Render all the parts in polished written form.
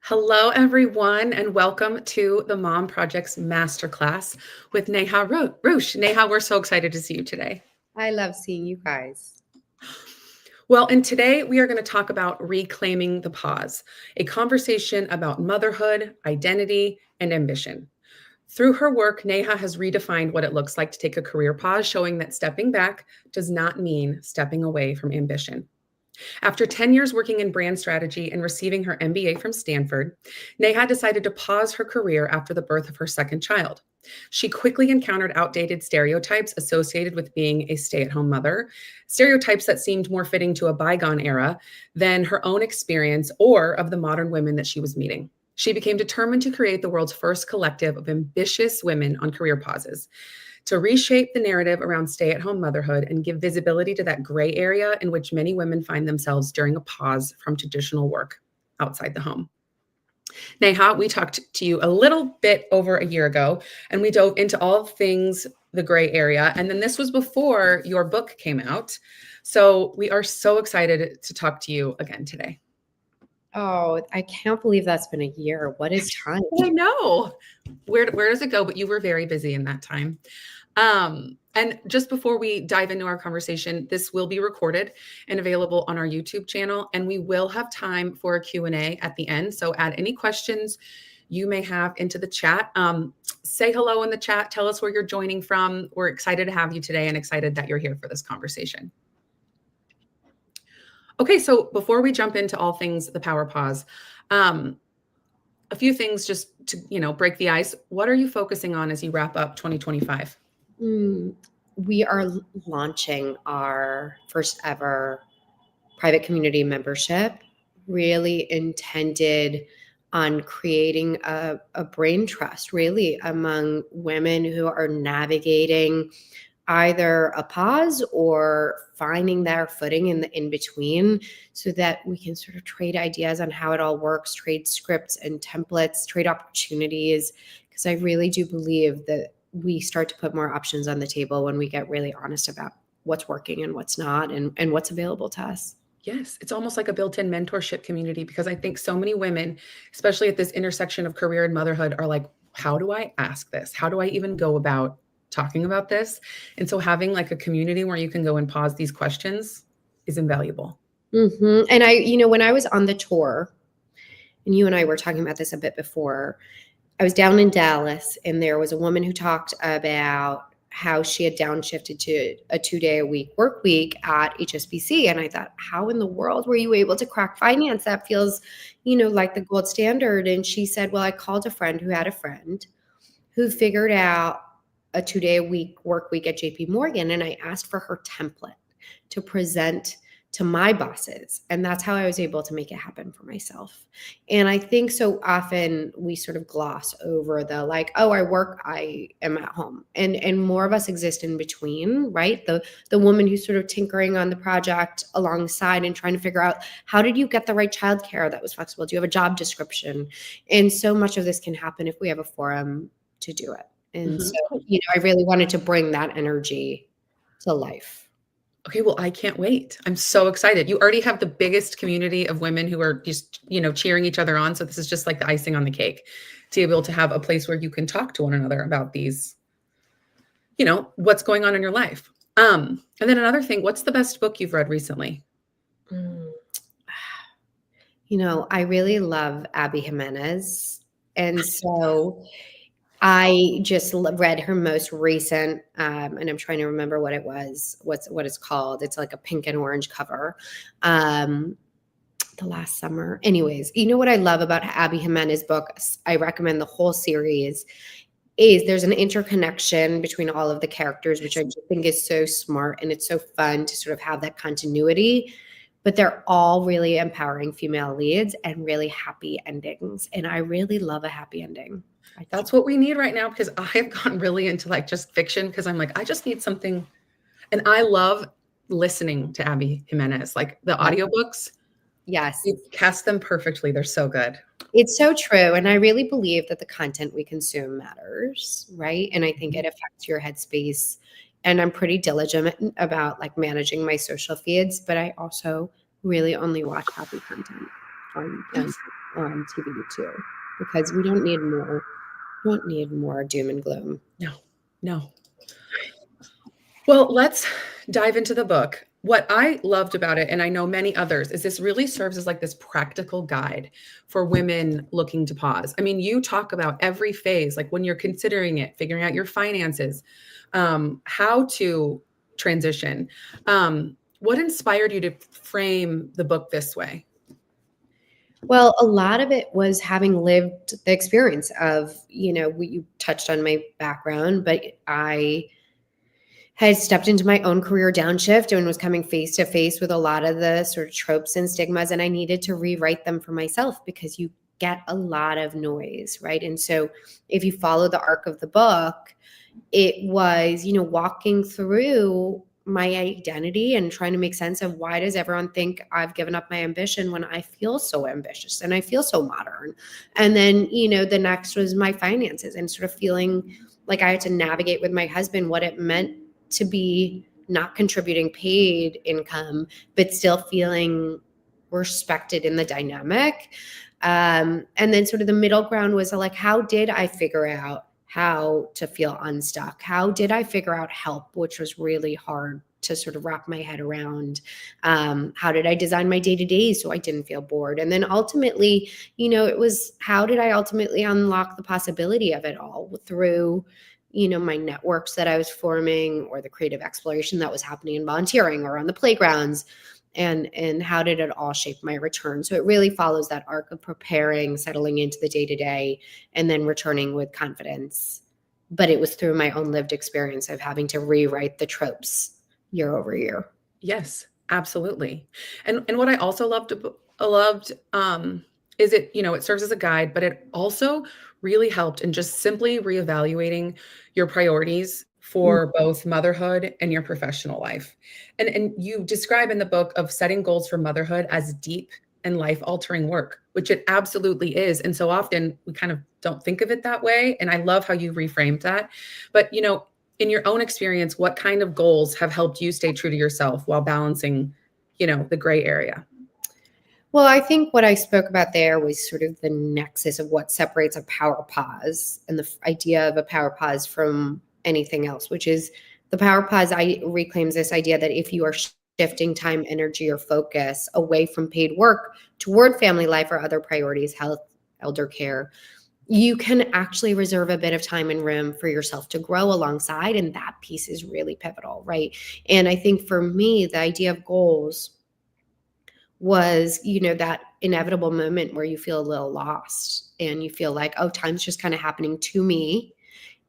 Hello, everyone, and welcome to the Mom Project's Masterclass with Neha Ruch. Neha, we're so excited to see you today. I love seeing you guys. Well, and today we are going to talk about reclaiming the pause, a conversation about motherhood, identity, and ambition. Through her work, Neha has redefined what it looks like to take a career pause, showing that stepping back does not mean stepping away from ambition. After 10 years working in brand strategy and receiving her MBA from Stanford, Neha decided to pause her career after the birth of her second child. She quickly encountered outdated stereotypes associated with being a stay at home mother, stereotypes that seemed more fitting to a bygone era than her own experience or of the modern women that she was meeting. She became determined to create the world's first collective of ambitious women on career pauses, to reshape the narrative around stay at home motherhood and give visibility to that gray area in which many women find themselves during a pause from traditional work outside the home. Neha, we talked to you a little bit over a year ago, and we dove into all things the gray area. And then this was before your book came out. So we are so excited to talk to you again today. Oh, I can't believe that's been a year. What is time? I know. Where does it go? But you were very busy in that time. And just before we dive into our conversation, this will be recorded and available on our YouTube channel, and we will have time for a Q&A at the end. So add any questions you may have into the chat. Say hello in the chat. Tell us where you're joining from. We're excited to have you today and excited that you're here for this conversation. Okay, so before we jump into all things the power pause, a few things just to break the ice. What are you focusing on as you wrap up 2025? We are launching our first ever private community membership, really intended on creating a brain trust, really, among women who are navigating either a pause or finding their footing in the in-between, so that we can sort of trade ideas on how it all works, trade scripts and templates, trade opportunities, because I really do believe that we start to put more options on the table when we get really honest about what's working and what's not, and what's available to us. Yes, it's almost like a built-in mentorship community, because I think so many women, especially at this intersection of career and motherhood, are like, how do I ask this? How do I even go about talking about this? And so having like a community where you can go and pause these questions is invaluable. And when I was on the tour, and you and I were talking about this a bit before, I was down in Dallas, and there was a woman who talked about how she had downshifted to a 2-day-a-week work week at HSBC. And I thought, how in the world were you able to crack finance? That feels, like the gold standard. And she said, well, I called a friend who had a friend who figured out a 2-day-a-week work week at JP Morgan. And I asked for her template to present to my bosses. And that's how I was able to make it happen for myself. And I think so often we sort of gloss over the like, oh, I work, I am at home. And more of us exist in between, right? The woman who's sort of tinkering on the project alongside and trying to figure out, how did you get the right childcare that was flexible? Do you have a job description? And so much of this can happen if we have a forum to do it. And so, I really wanted to bring that energy to life. Okay, well, I can't wait. I'm so excited. You already have the biggest community of women who are just, cheering each other on. So this is just like the icing on the cake, to be able to have a place where you can talk to one another about these, what's going on in your life. And then another thing, what's the best book you've read recently? I really love Abby Jimenez. And so I just read her most recent, and I'm trying to remember what it was, what it's called. It's like a pink and orange cover, the last summer. Anyways, what I love about Abby Jimenez's book, I recommend the whole series, is there's an interconnection between all of the characters, which I just think is so smart, and it's so fun to sort of have that continuity. But they're all really empowering female leads and really happy endings. And I really love a happy ending. That's what we need right now, because I have gotten really into like just fiction, because I'm like, I just need something. And I love listening to Abby Jimenez, like the audiobooks. Yes. You cast them perfectly. They're so good. It's so true. And I really believe that the content we consume matters, right? And I think it affects your headspace. And I'm pretty diligent about like managing my social feeds, but I also really only watch happy content. Yes. on TV too, because we don't need more doom and gloom. No, no. Well, let's dive into the book. What I loved about it, and I know many others, is this really serves as like this practical guide for women looking to pause. I mean, you talk about every phase, like when you're considering it, figuring out your finances, how to transition. What inspired you to frame the book this way? Well, a lot of it was having lived the experience of, you touched on my background, but I had stepped into my own career downshift and was coming face to face with a lot of the sort of tropes and stigmas, and I needed to rewrite them for myself because you get a lot of noise, right? And so if you follow the arc of the book, it was, walking through my identity and trying to make sense of why does everyone think I've given up my ambition when I feel so ambitious and I feel so modern. And then, the next was my finances and sort of feeling like I had to navigate with my husband what it meant to be not contributing paid income, but still feeling respected in the dynamic. And then sort of the middle ground was like, how did I figure out how to feel unstuck? How did I figure out help, which was really hard to sort of wrap my head around? How did I design my day-to-day so I didn't feel bored? And then ultimately, it was how did I ultimately unlock the possibility of it all through my networks that I was forming or the creative exploration that was happening in volunteering or on the playgrounds, and how did it all shape my return? So it really follows that arc of preparing, settling into the day-to-day, and then returning with confidence. But it was through my own lived experience of having to rewrite the tropes year over year. Yes, absolutely. And what I also loved is it, it serves as a guide, but it also really helped in just simply reevaluating your priorities Mm. for both motherhood and your professional life. And you describe in the book of setting goals for motherhood as deep and life-altering work, which it absolutely is. And so often we kind of don't think of it that way. And I love how you reframed that. But in your own experience, what kind of goals have helped you stay true to yourself while balancing, the gray area? Well, I think what I spoke about there was sort of the nexus of what separates a power pause and the idea of a power pause from anything else, which is the power pause. I reclaims this idea that if you are shifting time, energy, or focus away from paid work toward family life or other priorities, health, elder care, you can actually reserve a bit of time and room for yourself to grow alongside. And that piece is really pivotal, right? And I think for me, the idea of goals was, that inevitable moment where you feel a little lost and you feel like, oh, time's just kind of happening to me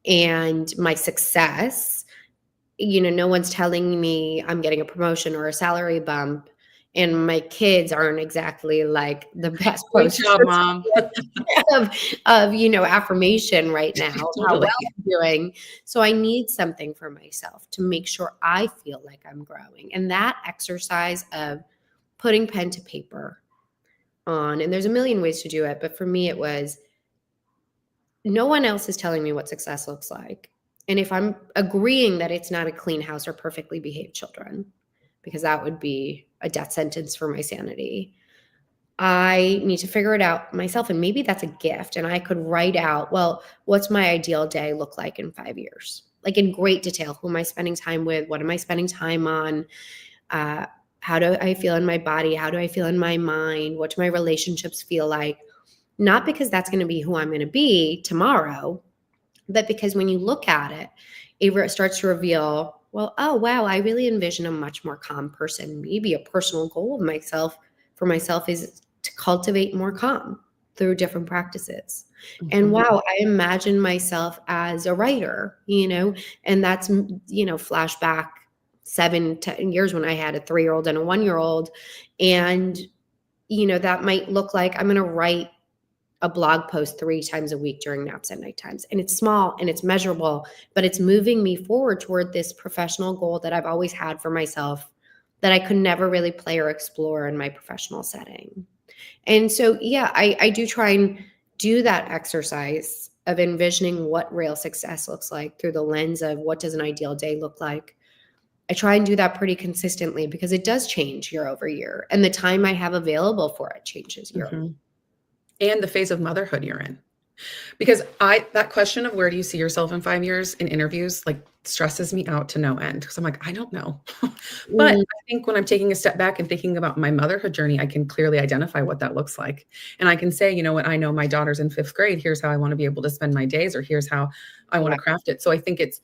and my success. No one's telling me I'm getting a promotion or a salary bump, and my kids aren't exactly like the best Great job, posters mom. of affirmation right now, how well Totally. I'm doing. So I need something for myself to make sure I feel like I'm growing. And that exercise of putting pen to paper on, and there's a million ways to do it, but for me it was, no one else is telling me what success looks like. And if I'm agreeing that it's not a clean house or perfectly behaved children, because that would be a death sentence for my sanity, I need to figure it out myself. And maybe that's a gift. And I could write out, well, what's my ideal day look like in 5 years? Like in great detail. Who am I spending time with? What am I spending time on? Uh, how do I feel in my body? How do I feel in my mind? What do my relationships feel like? Not because that's going to be who I'm going to be tomorrow, but because when you look at it, it starts to reveal, well, oh, wow, I really envision a much more calm person. Maybe a personal goal of myself is to cultivate more calm through different practices. And Mhm. wow, I imagine myself as a writer, and that's, flashback 7-10 years when I had a 3-year-old and a 1-year-old. And, that might look like I'm going to write a blog post 3 times a week during naps and night times. And it's small and it's measurable, but it's moving me forward toward this professional goal that I've always had for myself that I could never really play or explore in my professional setting. And so, yeah, I do try and do that exercise of envisioning what real success looks like through the lens of what does an ideal day look like. I try and do that pretty consistently because it does change year over year, and the time I have available for it changes year over year. Mhm. and the phase of motherhood you're in. Because that question of where do you see yourself in 5 years in interviews, like, stresses me out to no end. Because I'm like, I don't know. But Mm, I think when I'm taking a step back and thinking about my motherhood journey, I can clearly identify what that looks like. And I can say, you know what, I know my daughter's in fifth grade. Here's how I want to be able to spend my days, or here's how I want yeah. to craft it. So I think it's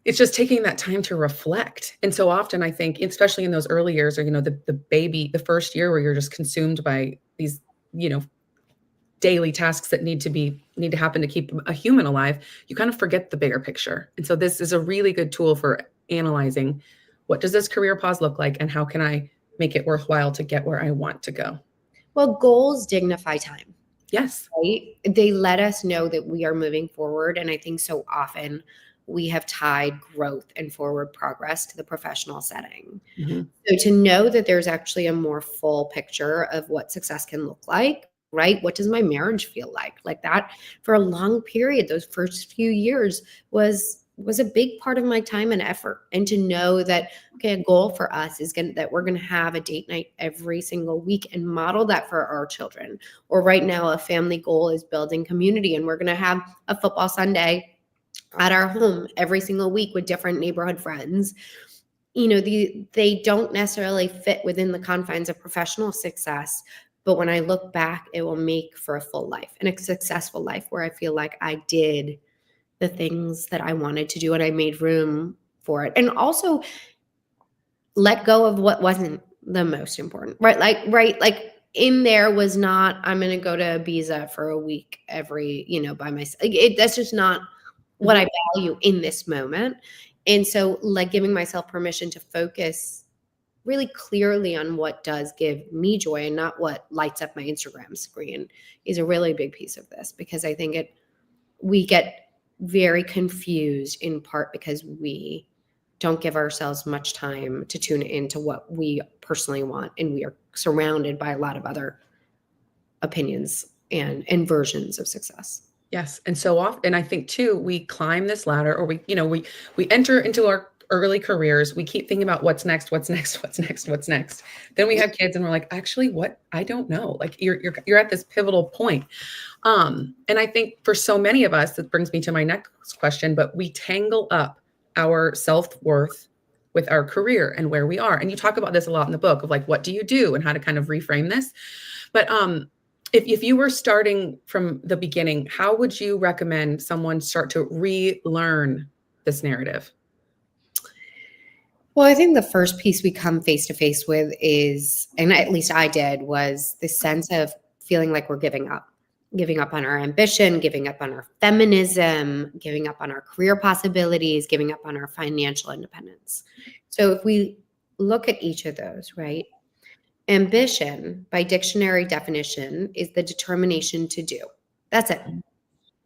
just taking that time to reflect. And so often I think, especially in those early years, or, the baby, the first year where you're just consumed by these, you know, daily tasks that need to happen to keep a human alive, you kind of forget the bigger picture. And so this is a really good tool for analyzing, what does this career pause look like, and how can I make it worthwhile to get where I want to go? Well, goals dignify time, Yes. right? They let us know that we are moving forward. And I think so often we have tied growth and forward progress to the professional setting. Mhm. So to know that there's actually a more full picture of what success can look like, right? What does my marriage feel like? Like that for a long period, those first few years was a big part of my time and effort. And to know that, okay, a goal for us is that we're gonna have a date night every single week and model that for our children. Or right now, a family goal is building community, and we're gonna have a football Sunday at our home every single week with different neighborhood friends. They don't necessarily fit within the confines of professional success, but when I look back, it will make for a full life and a successful life where I feel like I did the things that I wanted to do and I made room for it. And also let go of what wasn't the most important. Like in there was not, I'm going to go to Ibiza for a week by myself. That's just not what I Mhm. value in this moment. And so, like, giving myself permission to focus really clearly on what does give me joy and not what lights up my Instagram screen is a really big piece of this, because I think we get very confused in part because we don't give ourselves much time to tune into what we personally want, and we are surrounded by a lot of other opinions and versions of success. Yes, and so often, I think too, we climb this ladder, or we enter into our early careers, we keep thinking about what's next, what's next, what's next, what's next. Then we have kids and we're like, actually, what? I don't know. Like, you're at this pivotal point. And I think for so many of us, that brings me to my next question, but we tangle up our self-worth with our career and where we are. And you talk about this a lot in the book of, like, what do you do and how to kind of reframe this. But if you were starting from the beginning, how would you recommend someone start to relearn this narrative? Well, I think the first piece we come face to face with is, and at least I did, was this sense of feeling like we're giving up on our ambition, giving up on our feminism, giving up on our career possibilities, giving up on our financial independence. So if we look at each of those, right? Ambition, by dictionary definition, is the determination to do. That's it.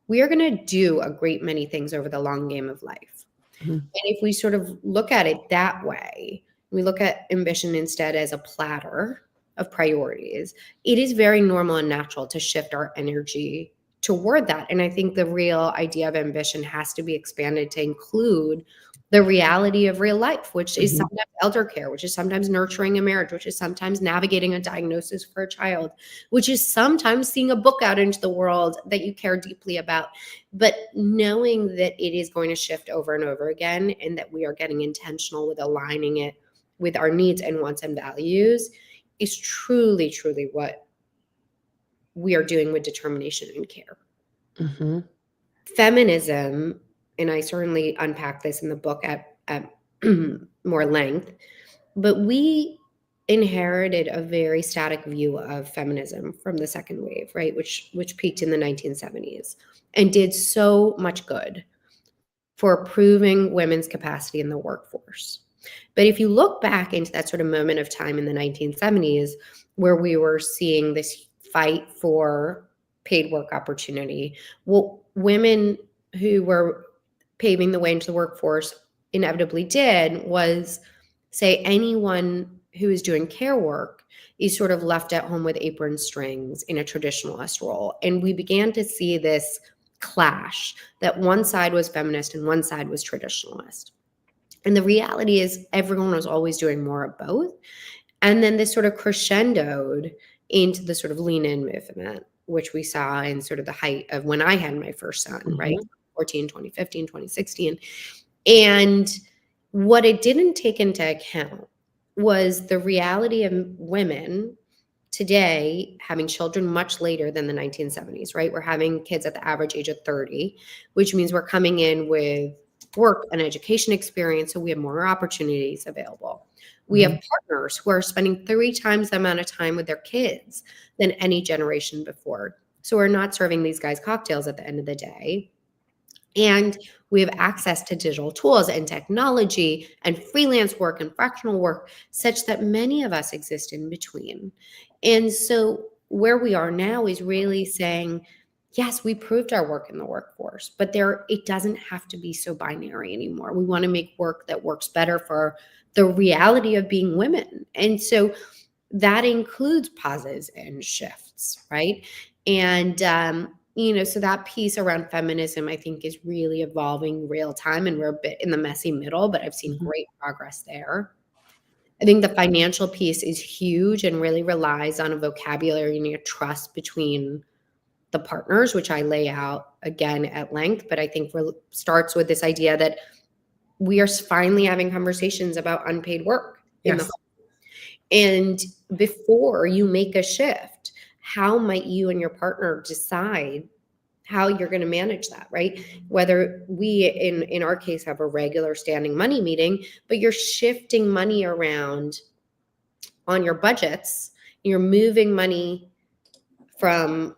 We are going to do a great many things over the long game of life. Mhm. And if we sort of look at it that way, we look at ambition instead as a platter of priorities, it is very normal and natural to shift our energy toward that. And I think the real idea of ambition has to be expanded to include the reality of real life, which is Mhm. sometimes elder care, which is sometimes nurturing a marriage, which is sometimes navigating a diagnosis for a child, which is sometimes seeing a book out into the world that you care deeply about. But knowing that it is going to shift over and over again, and that we are getting intentional with aligning it with our needs and wants and values, is truly, truly what we are doing with determination and care. Mhm. Feminism, and I certainly unpack this in the book at more length, but we inherited a very static view of feminism from the second wave, right? Which peaked in the 1970s and did so much good for improving women's capacity in the workforce. But if you look back into that sort of moment of time in the 1970s, where we were seeing this fight for paid work opportunity, what women who were paving the way into the workforce inevitably did was say anyone who is doing care work is sort of left at home with apron strings in a traditionalist role. And we began to see this clash, that one side was feminist and one side was traditionalist. And the reality is everyone was always doing more of both. And then this sort of crescendoed into the sort of lean in movement, which we saw in sort of the height of when I had my first son, right? Mhm. 14, 2015, 2016. And what it didn't take into account was the reality of women today having children much later than the 1970s, right? We're having kids at the average age of 30, which means we're coming in with work and education experience. So we have more opportunities available. We have Mhm. partners who are spending 3 times the amount of time with their kids than any generation before. So we're not serving these guys cocktails at the end of the day. And we have access to digital tools and technology and freelance work and fractional work, such that many of us exist in between. And so, where we are now is really saying, yes, we proved our work in the workforce, but it doesn't have to be so binary anymore. We want to make work that works better for the reality of being women. And so, that includes pauses and shifts, right? And so that piece around feminism, I think, is really evolving real time, and we're a bit in the messy middle, but I've seen Mhm. great progress there. I think the financial piece is huge and really relies on a vocabulary and a trust between the partners, which I lay out again at length. But I think starts with this idea that we are finally having conversations about unpaid work in the Yes. and before you make a shift, how might you and your partner decide how you're going to manage that, right? Whether we in our case have a regular standing money meeting, but you're shifting money around on your budgets, you're moving money from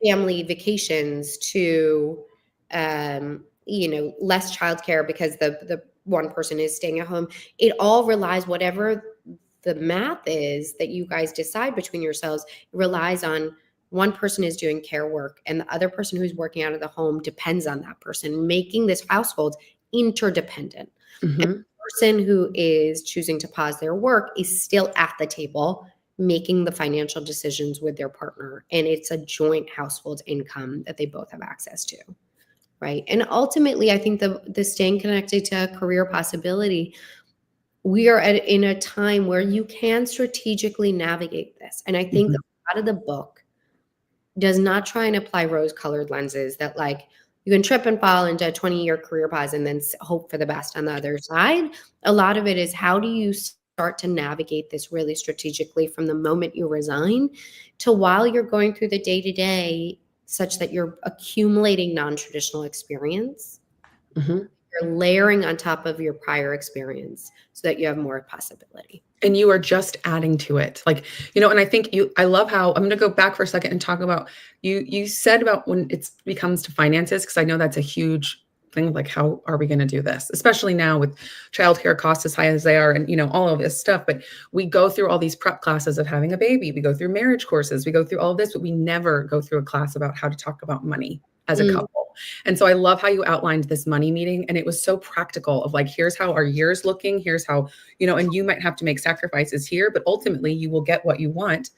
family vacations to less childcare because the one person is staying at home. It all relies, whatever the math is that you guys decide between yourselves, relies on one person is doing care work and the other person who's working out of the home depends on that person, making this household interdependent. And Mhm. the person who is choosing to pause their work is still at the table making the financial decisions with their partner, and it's a joint household income that they both have access to, right? And ultimately, I think the staying connected to a career possibility, we are in a time where you can strategically navigate this. And I think Mhm. a lot of the book does not try and apply rose-colored lenses that, like, you can trip and fall into a 20-year career pause and then hope for the best on the other side. A lot of it is, how do you start to navigate this really strategically from the moment you resign to while you're going through the day-to-day, such that you're accumulating non-traditional experience, Mhm. you're layering on top of your prior experience so that you have more possibility. And you are just adding to it. Like, and I think I love how I'm going to go back for a second and talk about you said about when it becomes to finances, because I know that's a huge thing. Like, how are we going to do this, especially now with childcare costs as high as they are, and all of this stuff. But we go through all these prep classes of having a baby, we go through marriage courses, we go through all of this, but we never go through a class about how to talk about money as a Mm. couple. And so I love how you outlined this money meeting, and it was so practical of like, here's how our year's looking, here's how, and you might have to make sacrifices here, but ultimately you will get what you want.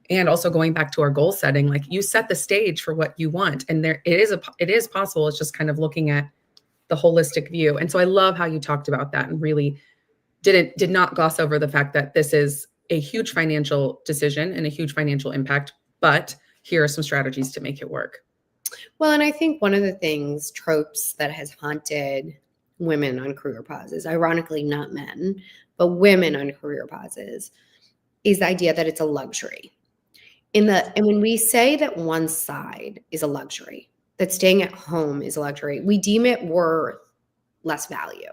And also going back to our goal setting, like, you set the stage for what you want, and it is possible. It's just kind of looking at the holistic view. And so I love how you talked about that and really did not gloss over the fact that this is a huge financial decision and a huge financial impact, but here are some strategies to make it work. Well, and I think one of the tropes that has haunted women on career pauses, ironically not men, but women on career pauses, is the idea that it's a luxury. And when we say that one side is a luxury, that staying at home is a luxury, we deem it worth less value.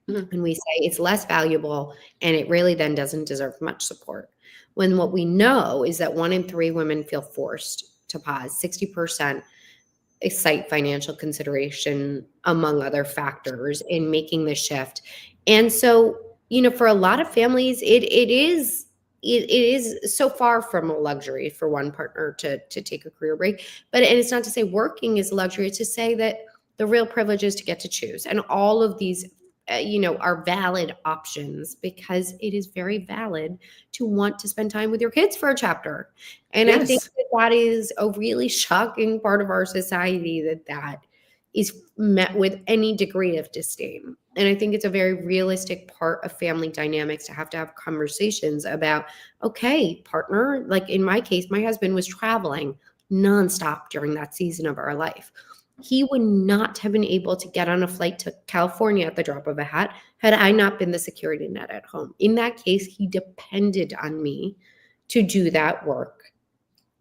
Mhm. And we say it's less valuable and it really then doesn't deserve much support. When what we know is that 1 in 3 women feel forced to pause, 60% cite financial consideration among other factors in making the shift. And so, for a lot of families, it is so far from a luxury for one partner to take a career break. And it's not to say working is a luxury, it's to say that the real privilege is to get to choose. And all of these are valid options, because it is very valid to want to spend time with your kids for a chapter. And I think Yes. that is a really shocking part of our society, that is met with any degree of disdain. And I think it's a very realistic part of family dynamics to have conversations about, okay, partner, like in my case, my husband was traveling nonstop during that season of our life. He would not have been able to get on a flight to California at the drop of a hat had I not been the security net at home. In that case, he depended on me to do that work.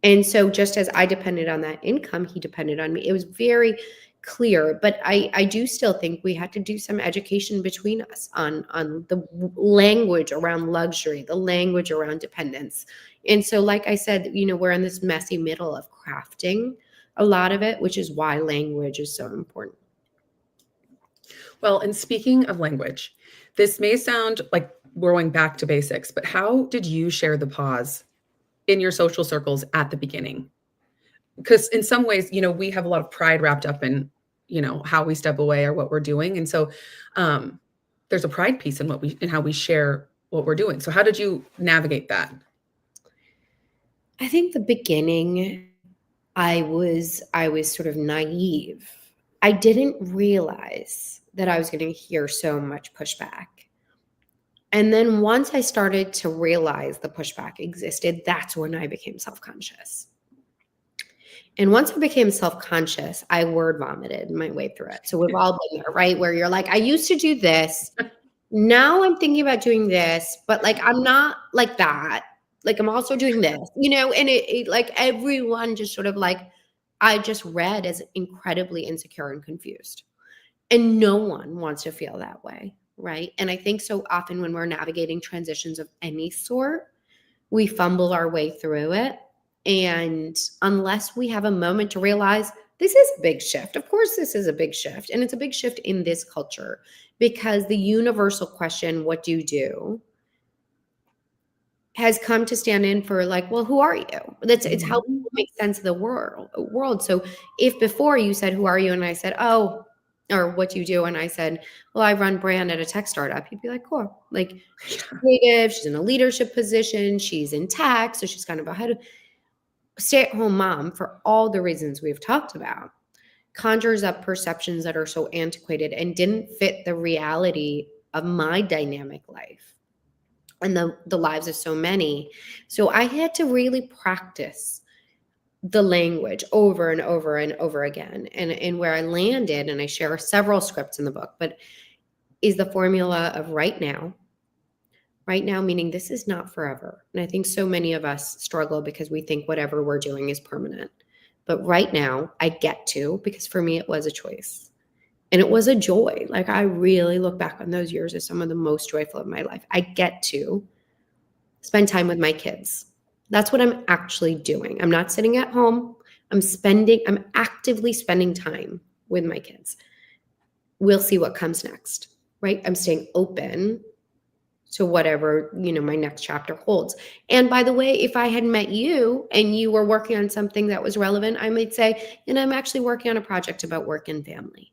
And so just as I depended on that income, he depended on me. It was very clear, but I do still think we had to do some education between us on the language around luxury, the language around dependence. And so, like I said, we're in this messy middle of crafting a lot of it, which is why language is so important. Well, and speaking of language, this may sound like we're going back to basics, but how did you share the pause in your social circles at the beginning? Because in some ways, we have a lot of pride wrapped up in, how we step away or what we're doing. And so there's a pride piece in how we share what we're doing. So how did you navigate that? I think the beginning, I was sort of naive. I didn't realize that I was going to hear so much pushback. And then once I started to realize the pushback existed, that's when I became self-conscious. And once I became self-conscious, I word vomited my way through it. So we've all been there, right? Where you're like, I used to do this. Now I'm thinking about doing this, but like, I'm not like that. Like, I'm also doing this, and it like everyone just sort of like, I just read as incredibly insecure and confused. And no one wants to feel that way, right? And I think so often when we're navigating transitions of any sort, we fumble our way through it. And unless we have a moment to realize this is a big shift, of course, this is a big shift. And it's a big shift in this culture because the universal question, what do you do, has come to stand in for like, well, who are you? It's how people make sense of the world. So if before you said, who are you? And I said, oh, or what do you do? And I said, well, I run brand at a tech startup. You'd be like, cool. Like she's creative, she's in a leadership position, she's in tech. So she's kind of a stay-at-home mom for all the reasons we've talked about, conjures up perceptions that are so antiquated and didn't fit the reality of my dynamic life and the lives of so many. So I had to really practice the language over and over and over again. And where I landed, and I share several scripts in the book, but is the formula of right now. Right now, meaning this is not forever. And I think so many of us struggle because we think whatever we're doing is permanent. But right now, I get to, because for me, it was a choice. And it was a joy. Like I really look back on those years as some of the most joyful of my life. I get to spend time with my kids. That's what I'm actually doing. I'm not sitting at home. I'm actively spending time with my kids. We'll see what comes next, right? I'm staying open to whatever, my next chapter holds. And by the way, if I had met you and you were working on something that was relevant, I might say, and I'm actually working on a project about work and family.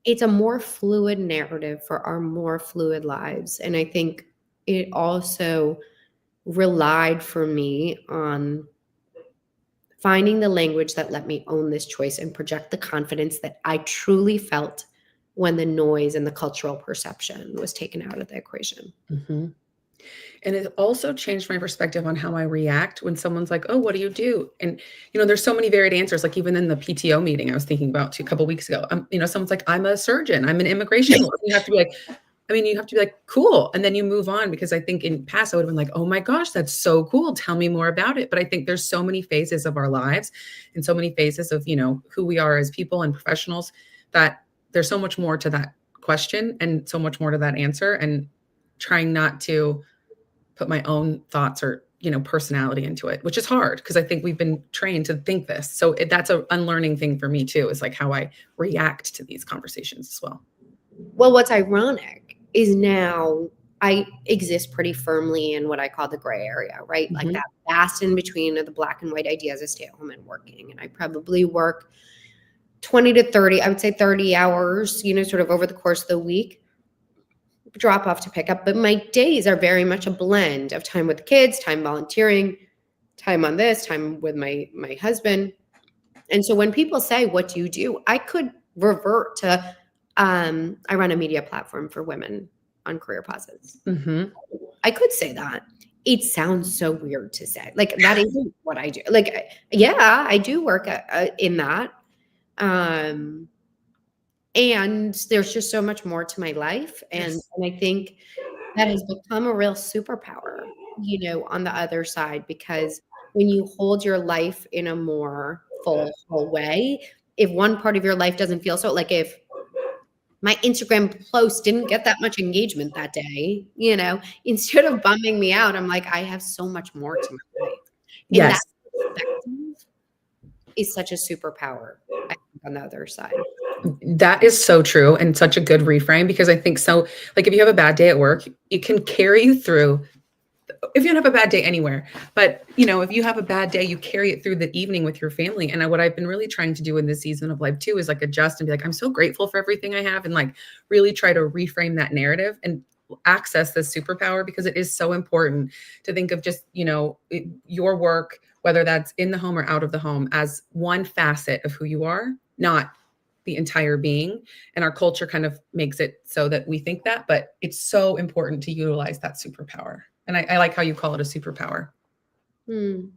It's a more fluid narrative for our more fluid lives. And I think it also relied for me on finding the language that let me own this choice and project the confidence that I truly felt when the noise and the cultural perception was taken out of the equation. Mm-hmm. And it also changed my perspective on how I react when someone's like, oh, what do you do? And, there's so many varied answers. Like even in the PTO meeting I was thinking about a couple of weeks ago, someone's like, I'm a surgeon, I'm an immigration lawyer. You have to be like, cool. And then you move on, because I think in past I would have been like, oh my gosh, that's so cool. Tell me more about it. But I think there's so many phases of our lives and so many phases of, who we are as people and professionals, that there's so much more to that question and so much more to that answer, and trying not to put my own thoughts or, personality into it, which is hard because I think we've been trained to think this. So that's an unlearning thing for me too, is like how I react to these conversations as well. Well, what's ironic is now I exist pretty firmly in what I call the gray area, right? Mm-hmm. Like that vast in between of the black and white ideas of stay at home and working. And I probably work 20 to 30, I would say 30 hours, sort of over the course of the week, drop off to pick up. But my days are very much a blend of time with the kids, time volunteering, time on this, time with my husband. And so when people say, what do you do? I could revert to, I run a media platform for women on career pauses. Hmm. I could say that. It sounds so weird to say. Like, that isn't what I do. Like, yeah, I do work in that. Um, and there's just so much more to my life. Yes. And I think that has become a real superpower, on the other side, because when you hold your life in a more full, whole way, if one part of your life doesn't feel so, like if my Instagram post didn't get that much engagement that day, instead of bumming me out, I'm like, I have so much more to my life. And that Yes. perspective is such a superpower, I think, on the other side. That is so true and such a good reframe because I think so. Like if you have a bad day at work, it can carry you through. If you don't have a bad day anywhere, but if you have a bad day, you carry it through the evening with your family. And what I've been really trying to do in this season of life too is like adjust and be like, I'm so grateful for everything I have, and like really try to reframe that narrative and access this superpower because it is so important to think of just your work, whether that's in the home or out of the home, as one facet of who you are, not the entire being. And our culture kind of makes it so that we think that, but it's so important to utilize that superpower. And I like how you call it a superpower. Hmm.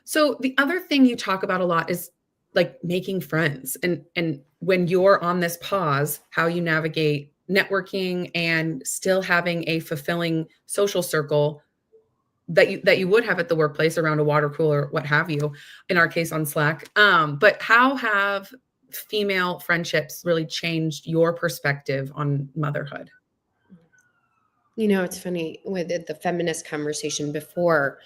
So the other thing you talk about a lot is like making friends, and when you're on this pause, how you navigate networking and still having a fulfilling social circle that you would have at the workplace around a water cooler, what have you, in our case on Slack. But how have female friendships really changed your perspective on motherhood? It's funny with the feminist conversation before,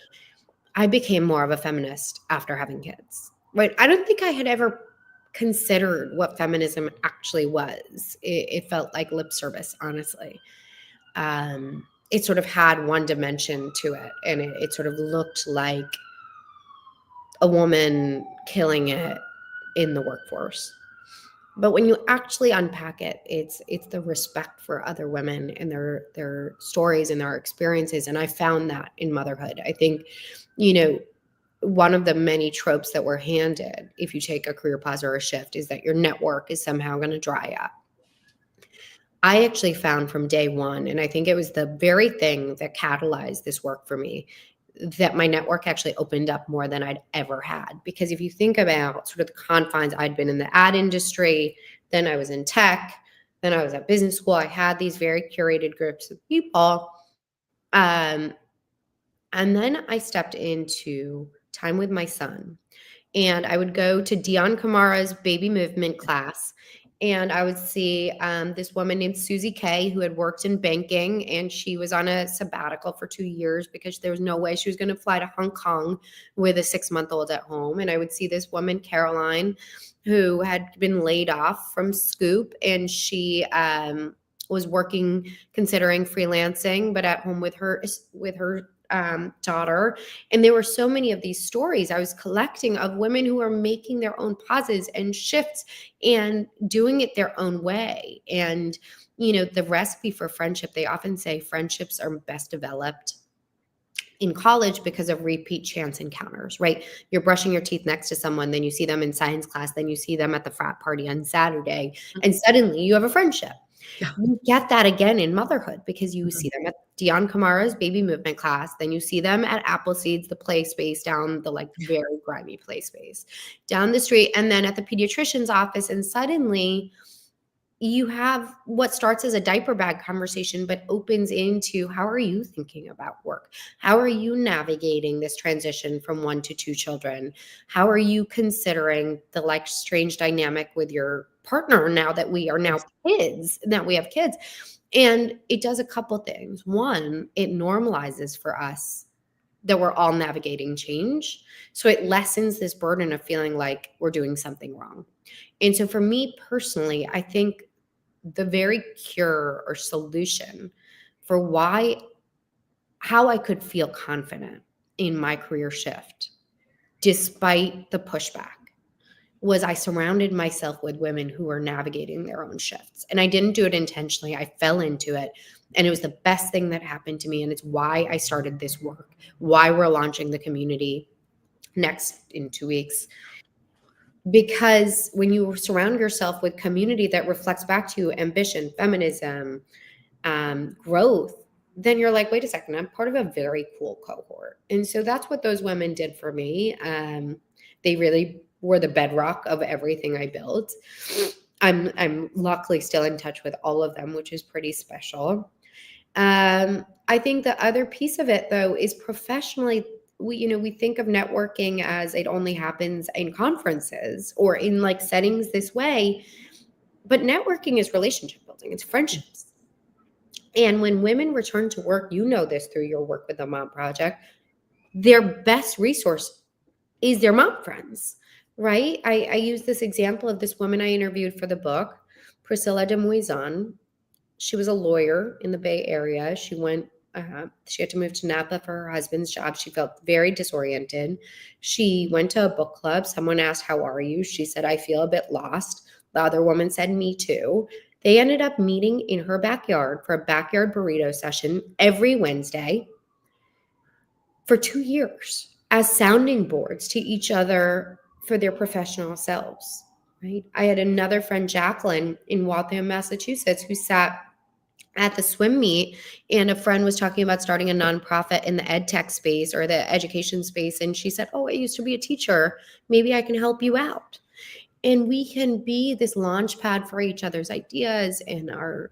I became more of a feminist after having kids, right? I don't think I had ever considered what feminism actually was. It felt like lip service, honestly. It sort of had one dimension to it, and it sort of looked like a woman killing it in the workforce. But when you actually unpack it, it's the respect for other women and their stories and their experiences. And I found that in motherhood. I think, you know, one of the many tropes that we're handed if you take a career pause or a shift is that your network is somehow going to dry up. I actually found from day one, and I think it was the very thing that catalyzed this work for me, that my network actually opened up more than I'd ever had. Because if you think about sort of the confines, I'd been in the ad industry, then I was in tech, then I was at business school. I had these very curated groups of people. Um, and then I stepped into time with my son. And I would go to Dion Kamara's baby movement class. And I would see this woman named Susie Kay, who had worked in banking, and she was on a sabbatical for 2 years because there was no way she was going to fly to Hong Kong with a 6-month-old at home. And I would see this woman, Caroline, who had been laid off from Scoop, and she was working, considering freelancing, but at home with her daughter. And there were so many of these stories I was collecting of women who are making their own pauses and shifts and doing it their own way. And, the recipe for friendship, they often say friendships are best developed in college because of repeat chance encounters, right? You're brushing your teeth next to someone, then you see them in science class, then you see them at the frat party on Saturday, and suddenly you have a friendship. Yeah. You get that again in motherhood because you Mhm. see them at Dion Kamara's baby movement class, then you see them at Appleseeds, the play space down the very grimy play space down the street, and then at the pediatrician's office, and suddenly you have what starts as a diaper bag conversation, but opens into how are you thinking about work? How are you navigating this transition from 1 to 2 children? How are you considering the strange dynamic with your partner now that we are now kids, now we have kids? And it does a couple things. One, it normalizes for us that we're all navigating change. So it lessens this burden of feeling like we're doing something wrong. And so for me personally, I think the very cure or solution for how I could feel confident in my career shift despite the pushback was I surrounded myself with women who were navigating their own shifts. And I didn't do it intentionally. I fell into it. And it was the best thing that happened to me. And it's why I started this work, why we're launching the community next in 2 weeks. Because when you surround yourself with community that reflects back to you ambition, feminism, growth, then you're like, wait a second, I'm part of a very cool cohort. And so that's what those women did for me. They really were the bedrock of everything I built. I'm luckily still in touch with all of them, which is pretty special. I think the other piece of it though is professionally, we think of networking as it only happens in conferences or in like settings this way, but networking is relationship building, it's friendships. And when women return to work, you know this through your work with the Mom Project, their best resource is their mom friends, right? I use this example of this woman I interviewed for the book, Priscilla de Moisan. She was a lawyer in the Bay Area. She had to move to Napa for her husband's job. She felt very disoriented. She went to a book club. Someone asked, "How are you?" She said, "I feel a bit lost." The other woman said, "Me too." They ended up meeting in her backyard for a backyard burrito session every Wednesday for 2 years as sounding boards to each other for their professional selves, right? I had another friend, Jacqueline, in Waltham, Massachusetts, who sat at the swim meet, and a friend was talking about starting a nonprofit in the ed tech space or the education space. And she said, "Oh, I used to be a teacher. Maybe I can help you out." And we can be this launch pad for each other's ideas and our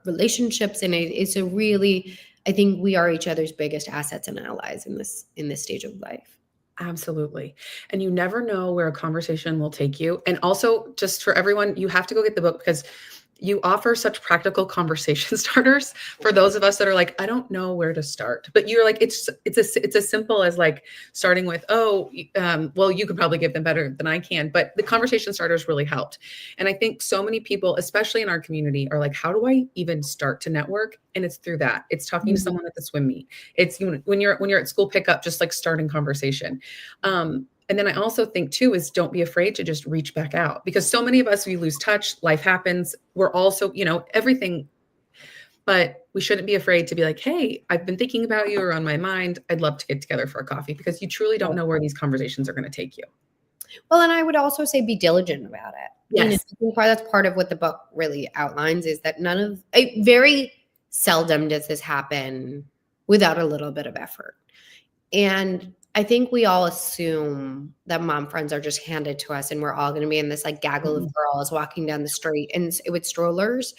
relationships. And it's a really, I think we are each other's biggest assets and allies in this stage of life. Absolutely. And you never know where a conversation will take you. And also, just for everyone, you have to go get the book because you offer such practical conversation starters for those of us that are like, I don't know where to start. But you're like, it's as simple as like starting with, well, you could probably give them better than I can. But the conversation starters really helped. And I think so many people, especially in our community, are like, how do I even start to network? And it's through that. It's talking to someone at the swim meet. It's when you're at school pickup, just like starting conversation. And then I also think too is don't be afraid to just reach back out because so many of us, we lose touch, life happens. We're also, everything, but we shouldn't be afraid to be like, hey, I've been thinking about you or on my mind. I'd love to get together for a coffee because you truly don't know where these conversations are going to take you. Well, and I would also say be diligent about it. Yes. I think that's part of what the book really outlines is that very seldom does this happen without a little bit of effort. And I think we all assume that mom friends are just handed to us and we're all going to be in this like gaggle of girls walking down the street and with strollers.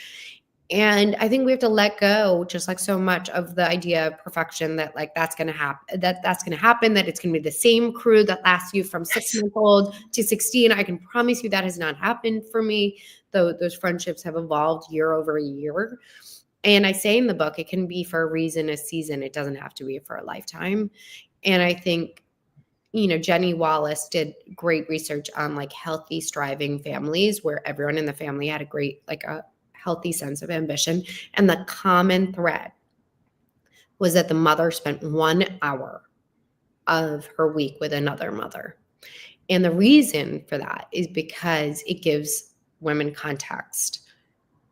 And I think we have to let go, just like so much of the idea of perfection that like that's going to happen, that it's going to be the same crew that lasts you from 6 months old to 16. I can promise you that has not happened for me, though those friendships have evolved year over year. And I say in the book, it can be for a reason, a season. It doesn't have to be for a lifetime. And I think, Jenny Wallace did great research on like healthy, striving families where everyone in the family had a healthy sense of ambition. And the common thread was that the mother spent 1 hour of her week with another mother. And the reason for that is because it gives women context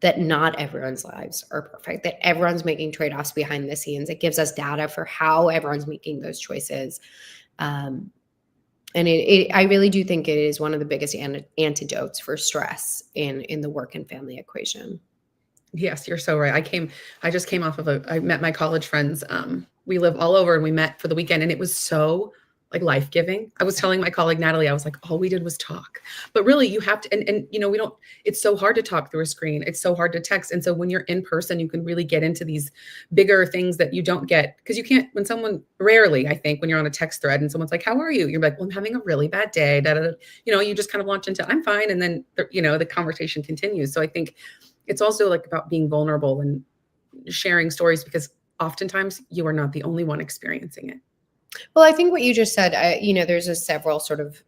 that not everyone's lives are perfect, that everyone's making trade-offs behind the scenes. It gives us data for how everyone's making those choices. And I really do think it is one of the biggest antidotes for stress in the work and family equation. Yes, you're so right. I just came off of I met my college friends. We live all over and we met for the weekend and it was so like life-giving. I was telling my colleague Natalie, I was like, all we did was talk. But really you have to, and it's so hard to talk through a screen. It's so hard to text. And so when you're in person, you can really get into these bigger things that you don't get because you can't, rarely, I think, when you're on a text thread and someone's like, how are you? You're like, well, I'm having a really bad day. Da, da, da. You just kind of launch into, I'm fine. And then, the conversation continues. So I think it's also like about being vulnerable and sharing stories because oftentimes you are not the only one experiencing it. Well, I think what you just said, there's several sort of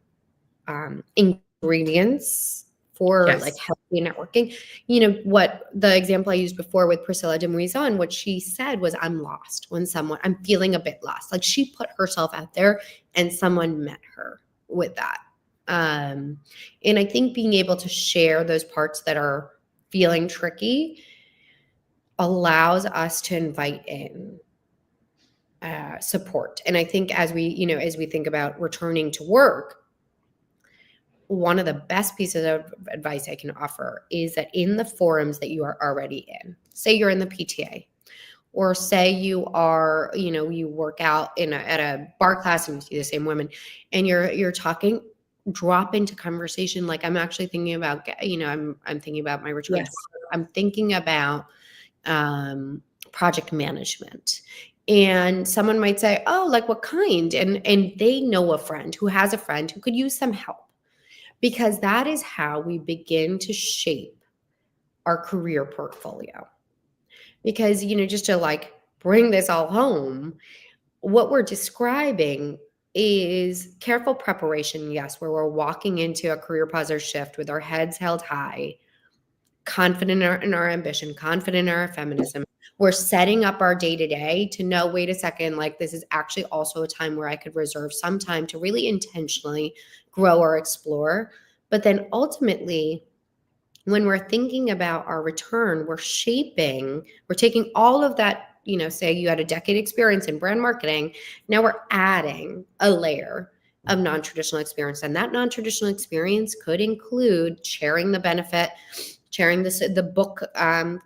ingredients for like healthy networking. What the example I used before with Priscilla de Muizan, what she said was, I'm lost I'm feeling a bit lost. Like she put herself out there and someone met her with that. And I think being able to share those parts that are feeling tricky allows us to invite in support. And I think as we think about returning to work, one of the best pieces of advice I can offer is that in the forums that you are already in, say you're in the PTA, or say you are, you work out at a bar class and you see the same women, and you're talking, drop into conversation like, I'm actually thinking about, I'm thinking about my return to Yes. work. I'm thinking about project management. And someone might say, oh, like what kind? And they know a friend who has a friend who could use some help, because that is how we begin to shape our career portfolio. Because, just to like bring this all home, what we're describing is careful preparation, yes, where we're walking into a career pause or shift with our heads held high, confident in our ambition, confident in our feminism. We're setting up our day to day to know, wait a second, like this is actually also a time where I could reserve some time to really intentionally grow or explore. But then ultimately, when we're thinking about our return, we're taking all of that, say you had a decade experience in brand marketing. Now we're adding a layer of non-traditional experience. And that non-traditional experience could include chairing the benefit, chairing the book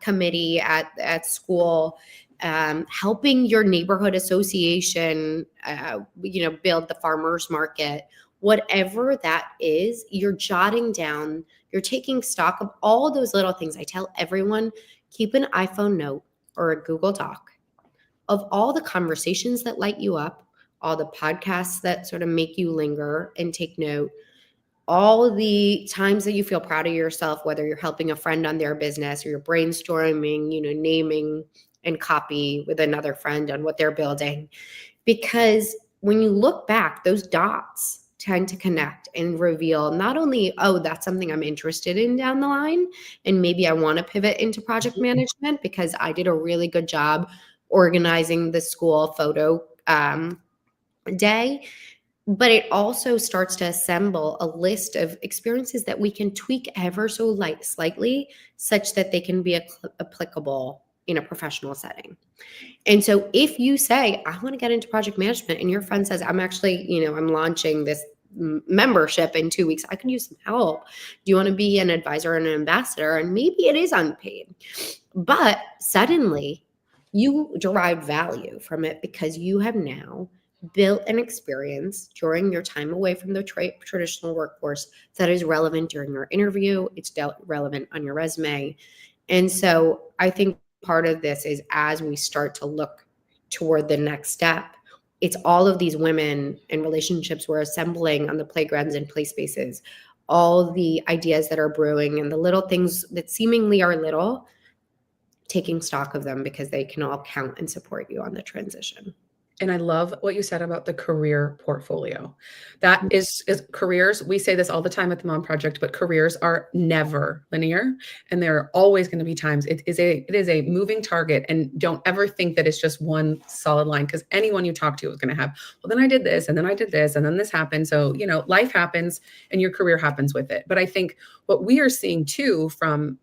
committee at school, helping your neighborhood association, build the farmers market, whatever that is, you're jotting down, you're taking stock of all those little things. I tell everyone, keep an iPhone note or a Google Doc of all the conversations that light you up, all the podcasts that sort of make you linger and take note, all the times that you feel proud of yourself, whether you're helping a friend on their business or you're brainstorming, naming and copy with another friend on what they're building. Because when you look back, those dots tend to connect and reveal not only, oh, that's something I'm interested in down the line, and maybe I want to pivot into project management because I did a really good job organizing the school photo day, but it also starts to assemble a list of experiences that we can tweak ever so slightly such that they can be applicable in a professional setting. And so if you say, I want to get into project management, and your friend says, I'm actually, I'm launching this membership in 2 weeks, I could use some help. Do you want to be an advisor and an ambassador? And maybe it is unpaid, but suddenly you derive value from it because you have now built an experience during your time away from the traditional workforce that is relevant during your interview. It's relevant on your resume. And so I think part of this is, as we start to look toward the next step, it's all of these women and relationships we're assembling on the playgrounds and play spaces, all the ideas that are brewing and the little things that seemingly are little, taking stock of them because they can all count and support you on the transition. And I love what you said about the career portfolio. That is careers. We say this all the time at the Mom Project, but careers are never linear, and there are always going to be times it is a moving target. And don't ever think that it's just one solid line, because anyone you talk to is going to have, well, then I did this, and then I did this, and then this happened. So life happens, and your career happens with it. But I think what we are seeing too, from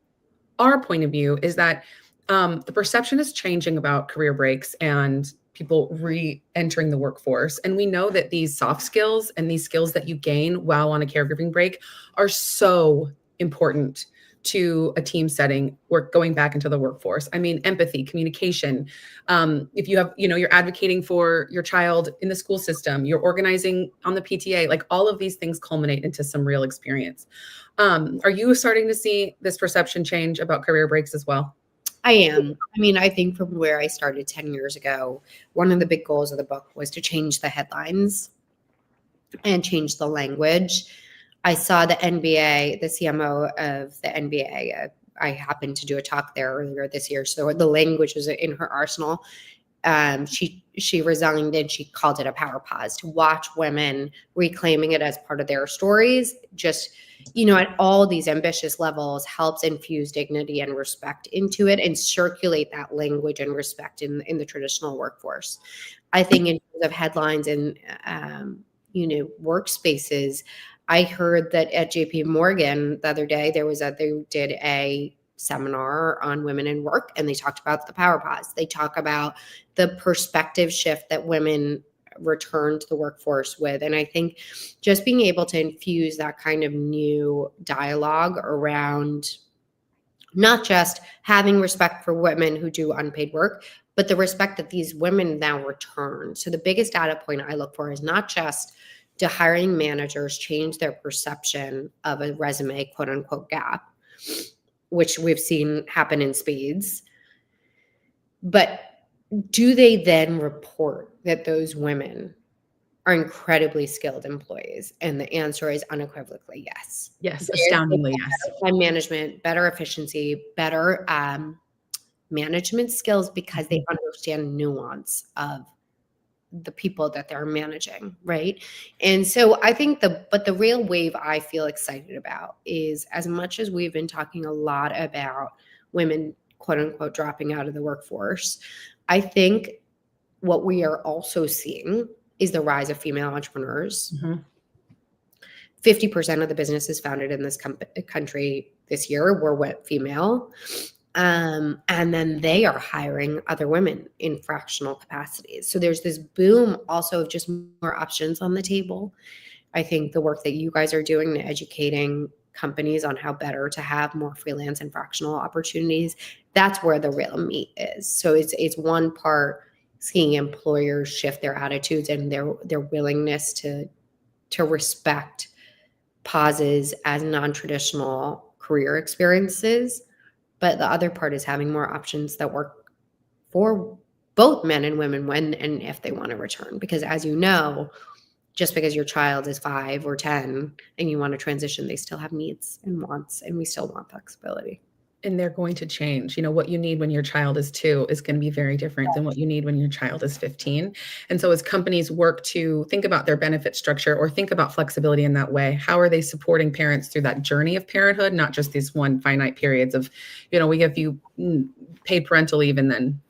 our point of view, is that the perception is changing about career breaks and people re-entering the workforce. And we know that these soft skills and these skills that you gain while on a caregiving break are so important to a team setting, work going back into the workforce. I mean, empathy, communication. If you have, you're advocating for your child in the school system, you're organizing on the PTA, like all of these things culminate into some real experience. Are you starting to see this perception change about career breaks as well? I am. I mean, I think from where I started 10 years ago, one of the big goals of the book was to change the headlines and change the language. I saw the NBA, the CMO of the NBA. I happened to do a talk there earlier this year, so the language was in her arsenal. She resigned and she called it a power pause, to watch women reclaiming it as part of their stories. Just at all these ambitious levels, helps infuse dignity and respect into it and circulate that language and respect in the traditional workforce. I think in terms of headlines and workspaces, I heard that at JP Morgan the other day, they did a seminar on women in work, and they talked about the power pause. They talk about the perspective shift that women return to the workforce with. And I think just being able to infuse that kind of new dialogue around not just having respect for women who do unpaid work, but the respect that these women now return. So the biggest data point I look for is not just do hiring managers change their perception of a resume, quote unquote, gap, which we've seen happen in spades, but do they then report that those women are incredibly skilled employees? And the answer is unequivocally yes. Yes, astoundingly yes. Time management, better efficiency, better management skills because they understand nuance of the people that they're managing, right? And so I think the real wave I feel excited about is, as much as we've been talking a lot about women, quote unquote, dropping out of the workforce, I think what we are also seeing is the rise of female entrepreneurs. 50% of the businesses founded in this country this year were female. And then they are hiring other women in fractional capacities. So there's this boom also of just more options on the table. I think the work that you guys are doing to educating companies on how better to have more freelance and fractional opportunities, that's where the real meat is. So it's one part seeing employers shift their attitudes and their willingness to respect pauses as non-traditional career experiences. But the other part is having more options that work for both men and women when and if they want to return. Because as you know, just because your child is 5 or 10 and you want to transition, they still have needs and wants, and we still want flexibility. And they're going to change. You know, what you need when your child is 2 is going to be very different than what you need when your child is 15. And so as companies work to think about their benefit structure or think about flexibility in that way, how are they supporting parents through that journey of parenthood, not just these one finite periods of, you know, we give you paid parental leave and then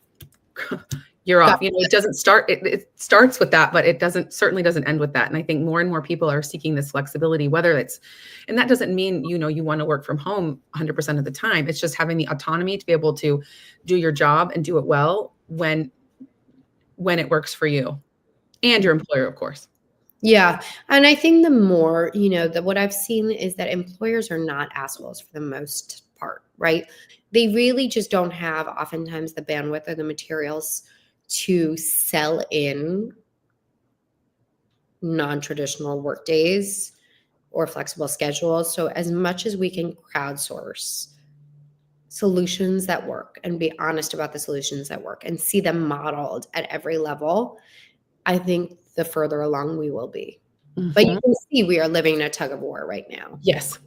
you're off. You know, it doesn't start, it starts with that, but it certainly doesn't end with that. And I think more and more people are seeking this flexibility, whether it's, and that doesn't mean, you know, you want to work from home 100% of the time. It's just having the autonomy to be able to do your job and do it well when it works for you and your employer, of course. Yeah. And I think the more, you know, what I've seen is that employers are not assholes for the most part, right? They really just don't have oftentimes the bandwidth or the materials to sell in non-traditional work days or flexible schedules. So as much as we can crowdsource solutions that work and be honest about the solutions that work and see them modeled at every level, I think the further along we will be. But you can see we are living in a tug of war right now. Yes.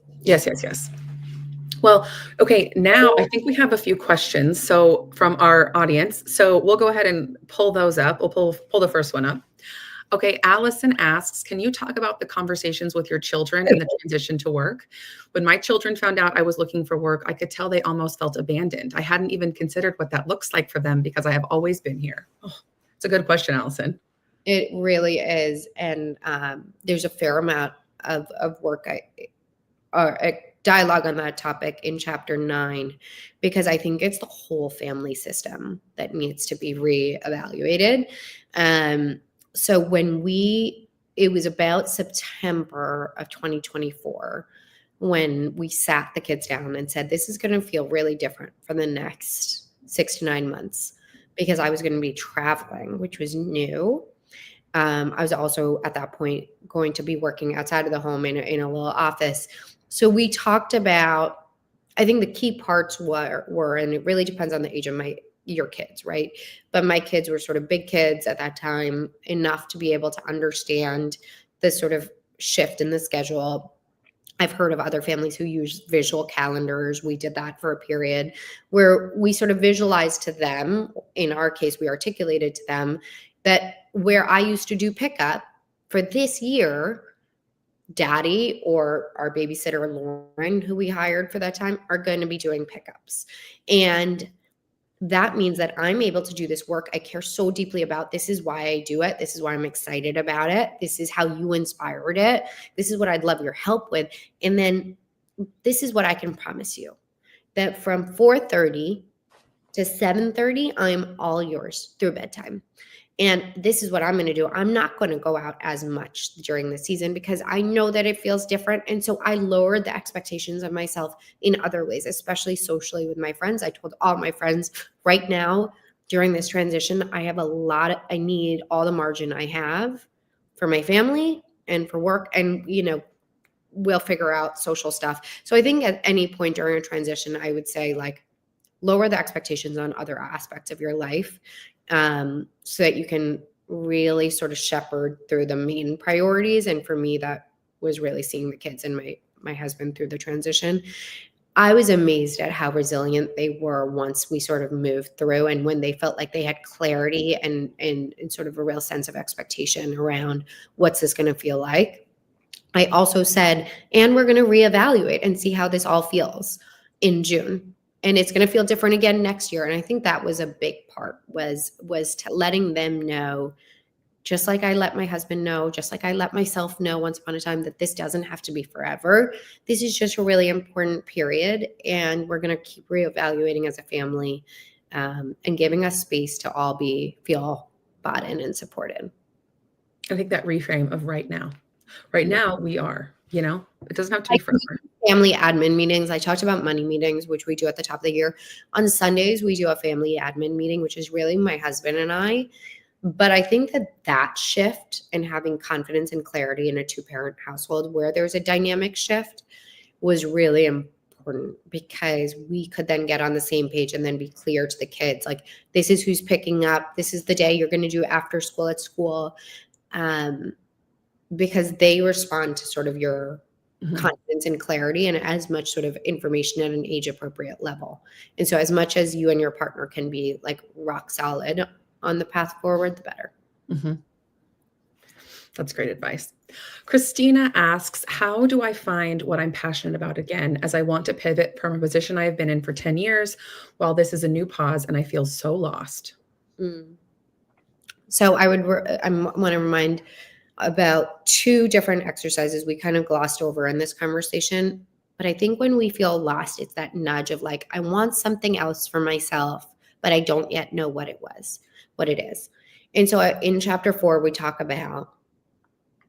Well, okay, now I think we have a few questions so from our audience. So we'll go ahead and pull those up. We'll pull the first one up. Okay, Allison asks, can you talk about the conversations with your children and the transition to work? When my children found out I was looking for work, I could tell they almost felt abandoned. I hadn't even considered what that looks like for them because I have always been here. Oh, it's a good question, Allison. It really is. And there's a fair amount of work, a dialogue on that topic in chapter 9, because I think it's the whole family system that needs to be reevaluated. So it was about September of 2024 when we sat the kids down and said, this is going to feel really different for the next 6 to 9 months, because I was going to be traveling, which was new. I was also at that point going to be working outside of the home in a little office. So we talked about, I think the key parts were, and it really depends on the age of your kids, right? But my kids were sort of big kids at that time, enough to be able to understand the sort of shift in the schedule. I've heard of other families who use visual calendars. We did that for a period where we sort of visualized to them, in our case, we articulated to them that where I used to do pickup for this year, Daddy or our babysitter, Lauren, who we hired for that time, are going to be doing pickups. And that means that I'm able to do this work I care so deeply about. This is why I do it. This is why I'm excited about it. This is how you inspired it. This is what I'd love your help with. And then this is what I can promise you. that from 4:30 to 7:30, I'm all yours through bedtime. And this is what I'm going to do. I'm not going to go out as much during the season because I know that it feels different. And so I lowered the expectations of myself in other ways, especially socially with my friends. I told all my friends right now during this transition, I need all the margin I have for my family and for work. And, we'll figure out social stuff. So I think at any point during a transition, I would say like lower the expectations on other aspects of your life, so that you can really sort of shepherd through the main priorities. And for me, that was really seeing the kids and my husband through the transition. I was amazed at how resilient they were once we sort of moved through, and when they felt like they had clarity and sort of a real sense of expectation around what's this going to feel like. I also said, and we're going to reevaluate and see how this all feels in June. And it's going to feel different again next year. And I think that was a big part was letting them know, just like I let my husband know, just like I let myself know once upon a time, that this doesn't have to be forever. This is just a really important period. And we're going to keep reevaluating as a family, and giving us space to all feel bought in and supported. I think that reframe of right now. Right Yeah. now we are, it doesn't have to be forever. Family admin meetings. I talked about money meetings, which we do at the top of the year. On Sundays, we do a family admin meeting, which is really my husband and I. But I think that shift and having confidence and clarity in a two-parent household where there's a dynamic shift was really important, because we could then get on the same page and then be clear to the kids, like, this is who's picking up. This is the day you're going to do after school at school. Because they respond to sort of your confidence and clarity and as much sort of information at an age appropriate level. And so as much as you and your partner can be like rock solid on the path forward, the better. Mm-hmm. That's great advice. Christina asks, how do I find what I'm passionate about again, as I want to pivot from a position I have been in for 10 years while this is a new pause and I feel so lost? So I want to remind about two different exercises we kind of glossed over in this conversation. But I think when we feel lost, it's that nudge of like, I want something else for myself, but I don't yet know what it is. And so in chapter 4, we talk about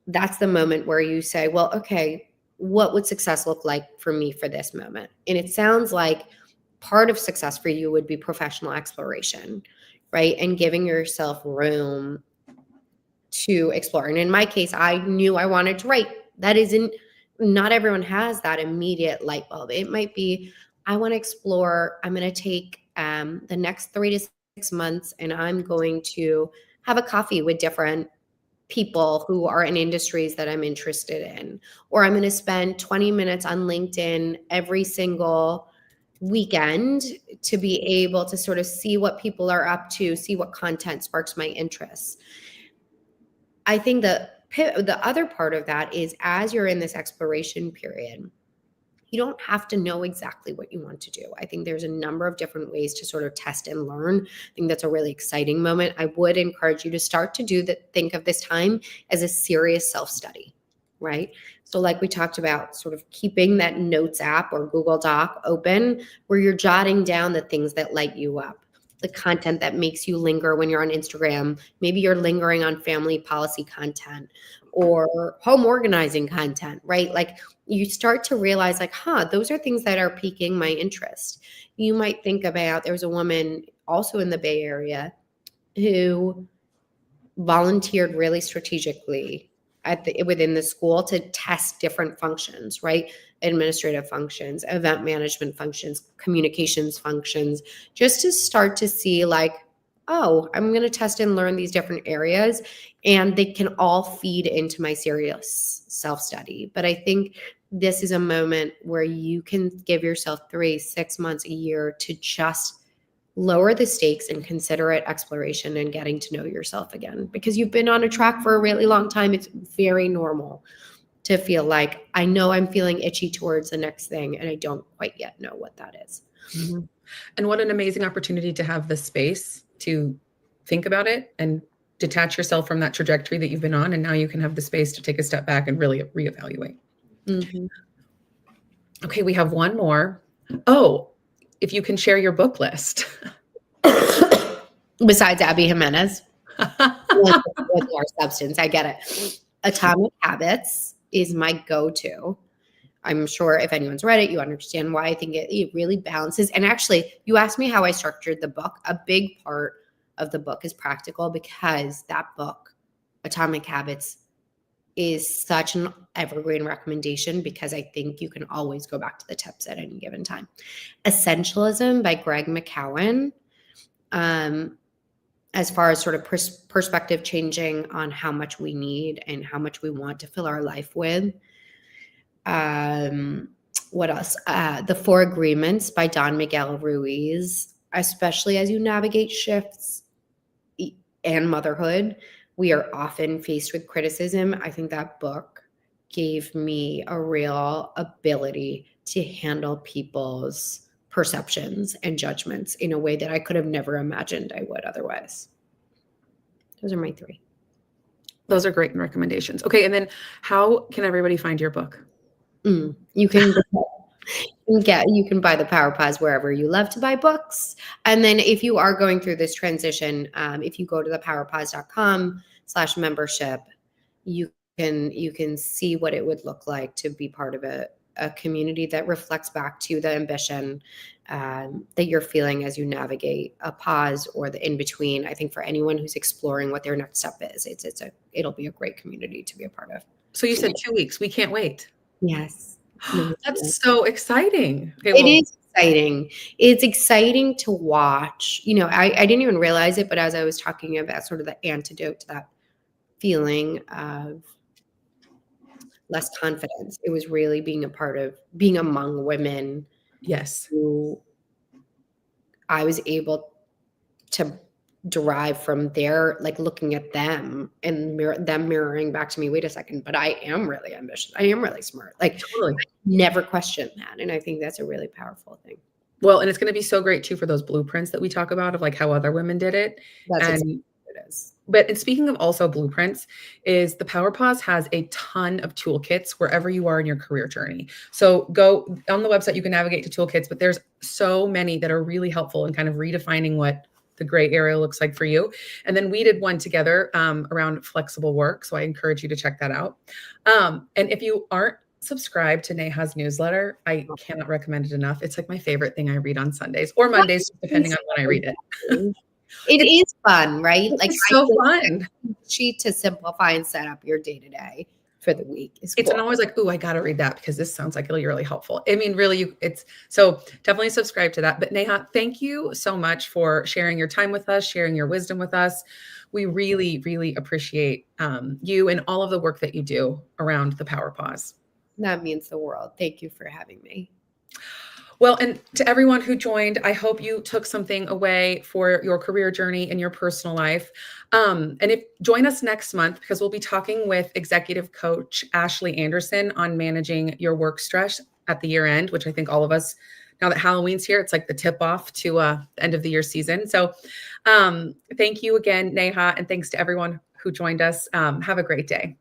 that's the moment where you say, well, okay, what would success look like for me for this moment? And it sounds like part of success for you would be professional exploration, right? And giving yourself room to explore. And in my case, I knew I wanted to write. Not everyone has that immediate light bulb. It might be, I want to explore. I'm going to take the next 3 to 6 months and I'm going to have a coffee with different people who are in industries that I'm interested in. Or I'm going to spend 20 minutes on LinkedIn every single weekend to be able to sort of see what people are up to, see what content sparks my interests. I think the other part of that is, as you're in this exploration period, you don't have to know exactly what you want to do. I think there's a number of different ways to sort of test and learn. I think that's a really exciting moment. I would encourage you to start to think of this time as a serious self-study, right? So like we talked about, sort of keeping that notes app or Google Doc open where you're jotting down the things that light you up, the content that makes you linger when you're on Instagram. Maybe you're lingering on family policy content or home organizing content, right? Like you start to realize like, those are things that are piquing my interest. You might think about, there was a woman also in the Bay Area who volunteered really strategically within the school to test different functions, right? Administrative functions, event management functions, communications functions, just to start to see like, oh, I'm going to test and learn these different areas, and they can all feed into my serious self-study. But I think this is a moment where you can give yourself 3, 6 months, a year to just lower the stakes and consider it exploration and getting to know yourself again, because you've been on a track for a really long time. It's very normal to feel like, I know I'm feeling itchy towards the next thing and I don't quite yet know what that is. Mm-hmm. And what an amazing opportunity to have the space to think about it and detach yourself from that trajectory that you've been on. And now you can have the space to take a step back and really reevaluate. Mm-hmm. Okay, we have one more. Oh, if you can share your book list. Besides Abby Jimenez with more substance, I get it. Atomic Habits is my go-to. I'm sure if anyone's read it, you understand why I think it really balances. And actually, you asked me how I structured the book. A big part of the book is practical because that book, Atomic Habits, is such an evergreen recommendation because I think you can always go back to the tips at any given time. Essentialism by Greg McKeown, as far as sort of perspective changing on how much we need and how much we want to fill our life with. What else? The Four Agreements by Don Miguel Ruiz, especially as you navigate shifts and motherhood. We are often faced with criticism. I think that book gave me a real ability to handle people's perceptions and judgments in a way that I could have never imagined I would otherwise. Those are my three. Those are great recommendations. Okay, and then how can everybody find your book? You can buy the Power Pause wherever you love to buy books. And then if you are going through this transition, if you go to thepowerpause.com/membership, you can see what it would look like to be part of a community that reflects back to the ambition that you're feeling as you navigate a pause or the in-between. I think for anyone who's exploring what their next step is, it'll be a great community to be a part of. So you said 2 weeks. We can't wait. Yes. That's so exciting. Okay, It is exciting. It's exciting to watch. I didn't even realize it, but as I was talking about sort of the antidote to that feeling of less confidence, it was really being among women. Yes. Who I was able to derive from their, like, looking at them and them mirroring back to me, wait a second, but I am really ambitious. I am really smart. Like, Totally. I never questioned that. And I think that's a really powerful thing. Well, and it's going to be so great too for those blueprints that we talk about of like how other women did it. That's and exactly what it is. But speaking of also blueprints, is the Power Pause has a ton of toolkits wherever you are in your career journey. So go on the website, you can navigate to toolkits, but there's so many that are really helpful in kind of redefining what the gray area looks like for you. And then we did one together around flexible work. So I encourage you to check that out. And if you aren't subscribed to Neha's newsletter, I cannot recommend it enough. It's like my favorite thing I read on Sundays or Mondays, depending on when I read it. It is fun, right? It's like so fun. Sheet to simplify and set up your day-to-day for the week is It's cool. always like, ooh, I got to read that because this sounds like it'll be really helpful. I mean, really, it's so definitely subscribe to that. But Neha, thank you so much for sharing your time with us, sharing your wisdom with us. We really, really appreciate you and all of the work that you do around the Power Pause. That means the world. Thank you for having me. Well, and to everyone who joined, I hope you took something away for your career journey and your personal life. And join us next month because we'll be talking with executive coach Ashley Anderson on managing your work stress at the year end, which I think all of us, now that Halloween's here, it's like the tip off to the end of the year season. So thank you again, Neha, and thanks to everyone who joined us. Have a great day.